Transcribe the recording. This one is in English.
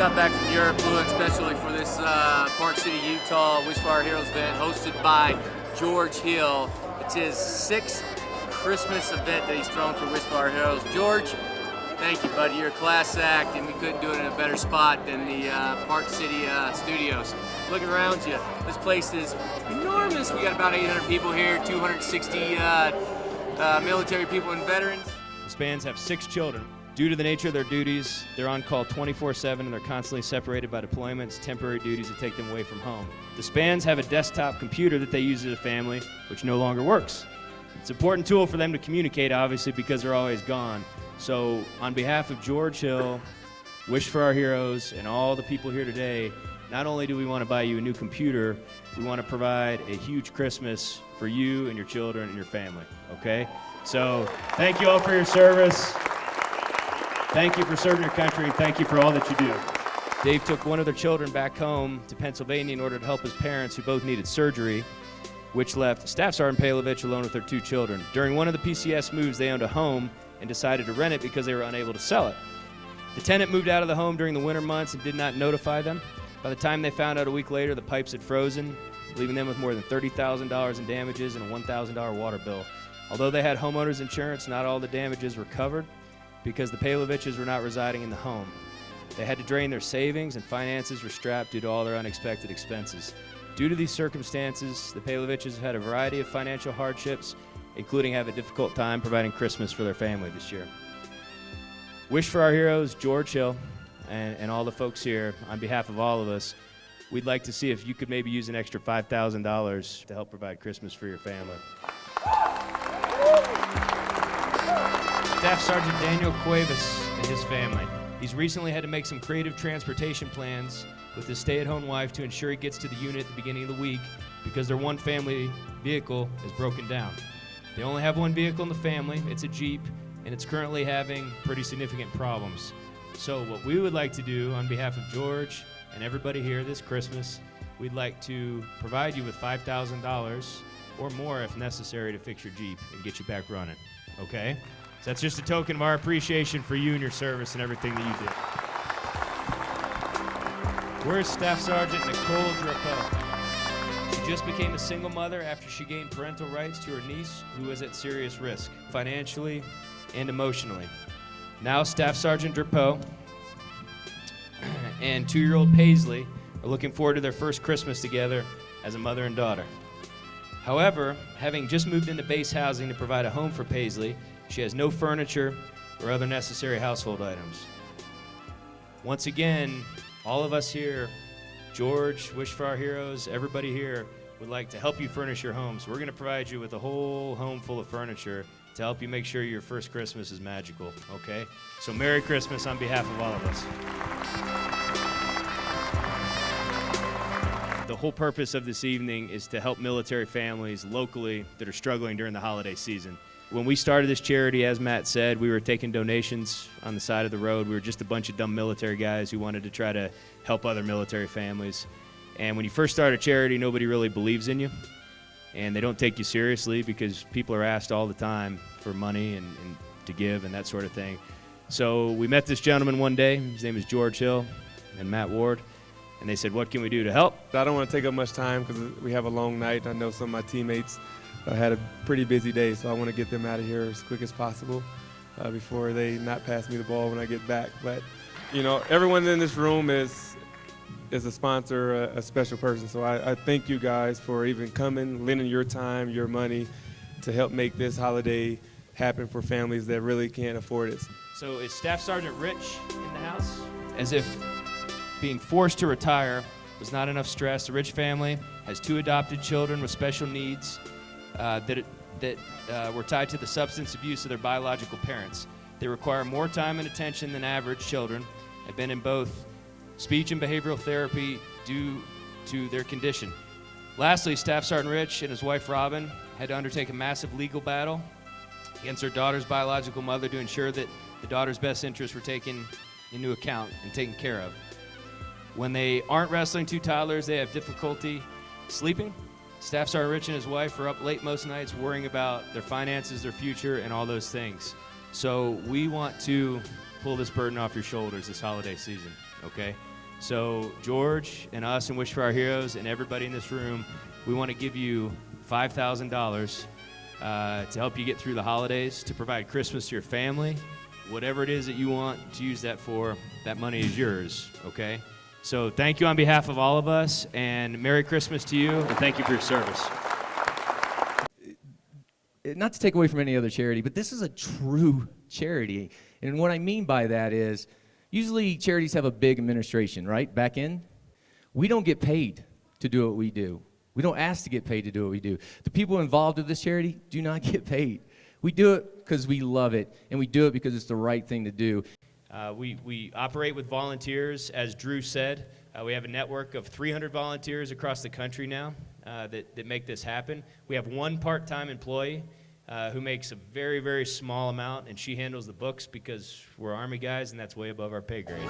got back from Europe, flew in especially for this Park City, Utah Wish for Our Heroes event hosted by George Hill. It's his 6th Christmas event that he's thrown for Wish for Our Heroes. George, thank you, buddy. You're a class act, and we couldn't do it in a better spot than the Park City studios. Looking around you, this place is enormous. We got about 800 people here, 260 military people and veterans. The Spans have 6 children. Due to the nature of their duties, they're on call 24/7 and they're constantly separated by deployments, temporary duties that take them away from home. The Spans have a desktop computer that they use as a family, which no longer works. It's an important tool for them to communicate, obviously, because they're always gone. So on behalf of George Hill, Wish for Our Heroes, and all the people here today, not only do we want to buy you a new computer, we want to provide a huge Christmas for you and your children and your family, okay? So thank you all for your service. Thank you for serving your country. Thank you for all that you do. Dave took one of their children back home to Pennsylvania in order to help his parents, who both needed surgery, which left Staff Sergeant Palovich alone with their 2 children. During one of the PCS moves, they owned a home and decided to rent it because they were unable to sell it. The tenant moved out of the home during the winter months and did not notify them. By the time they found out a week later, the pipes had frozen, leaving them with more than $30,000 in damages and a $1,000 water bill. Although they had homeowners insurance, not all the damages were covered, because the Paloviches were not residing in the home. They had to drain their savings, and finances were strapped due to all their unexpected expenses. Due to these circumstances, the Paloviches have had a variety of financial hardships, including have a difficult time providing Christmas for their family this year. Wish for Our Heroes, George Hill, and all the folks here, on behalf of all of us, we'd like to see if you could maybe use an extra $5,000 to help provide Christmas for your family. Staff Sergeant Daniel Cuevas and his family. He's recently had to make some creative transportation plans with his stay-at-home wife to ensure he gets to the unit at the beginning of the week because their one family vehicle is broken down. They only have one vehicle in the family. It's a Jeep, and it's currently having pretty significant problems. So what we would like to do on behalf of George and everybody here this Christmas, we'd like to provide you with $5,000 or more if necessary to fix your Jeep and get you back running, okay? So that's just a token of our appreciation for you and your service and everything that you did. Where's Staff Sergeant Nicole Drapeau? She just became a single mother after she gained parental rights to her niece, who was at serious risk, financially and emotionally. Now Staff Sergeant Drapeau and 2-year-old Paisley are looking forward to their first Christmas together as a mother and daughter. However, having just moved into base housing to provide a home for Paisley, she has no furniture or other necessary household items. Once again, all of us here, George, Wish for Our Heroes, everybody here would like to help you furnish your home. So we're going to provide you with a whole home full of furniture to help you make sure your first Christmas is magical, okay? So Merry Christmas on behalf of all of us. The whole purpose of this evening is to help military families locally that are struggling during the holiday season. When we started this charity, as Matt said, we were taking donations on the side of the road. We were just a bunch of dumb military guys who wanted to try to help other military families. And when you first start a charity, nobody really believes in you. And they don't take you seriously because people are asked all the time for money and to give and that sort of thing. So we met this gentleman one day. His name is George Hill and Matt Ward. And they said, what can we do to help? I don't want to take up much time because we have a long night. I know some of my teammates had a pretty busy day, so I want to get them out of here as quick as possible before they not pass me the ball when I get back. But, you know, everyone in this room is a sponsor, a special person. So I thank you guys for even coming, lending your time, your money to help make this holiday happen for families that really can't afford it. So is Staff Sergeant Rich in the house? As if being forced to retire was not enough stress, the Rich family has 2 adopted children with special needs that were tied to the substance abuse of their biological parents. They require more time and attention than average children, have been in both speech and behavioral therapy due to their condition. Lastly, Staff Sergeant Rich and his wife Robin had to undertake a massive legal battle against their daughter's biological mother to ensure that the daughter's best interests were taken into account and taken care of. When they aren't wrestling 2 toddlers, they have difficulty sleeping. Staff Sergeant Rich and his wife are up late most nights worrying about their finances, their future, and all those things. So we want to pull this burden off your shoulders this holiday season, okay? So George and us and Wish for Our Heroes and everybody in this room, we want to give you $5,000 to help you get through the holidays, to provide Christmas to your family. Whatever it is that you want to use that for, that money is yours, okay? So thank you on behalf of all of us, and Merry Christmas to you, and thank you for your service. Not to take away from any other charity, but this is a true charity. And what I mean by that is, usually charities have a big administration, right? Back in. We don't get paid to do what we do. We don't ask to get paid to do what we do. The people involved with this charity do not get paid. We do it because we love it, and we do it because it's the right thing to do. We operate with volunteers, as Drew said. We have a network of 300 volunteers across the country now that make this happen. We have one part-time employee who makes a very, very small amount, and she handles the books because we're Army guys, and that's way above our pay grade.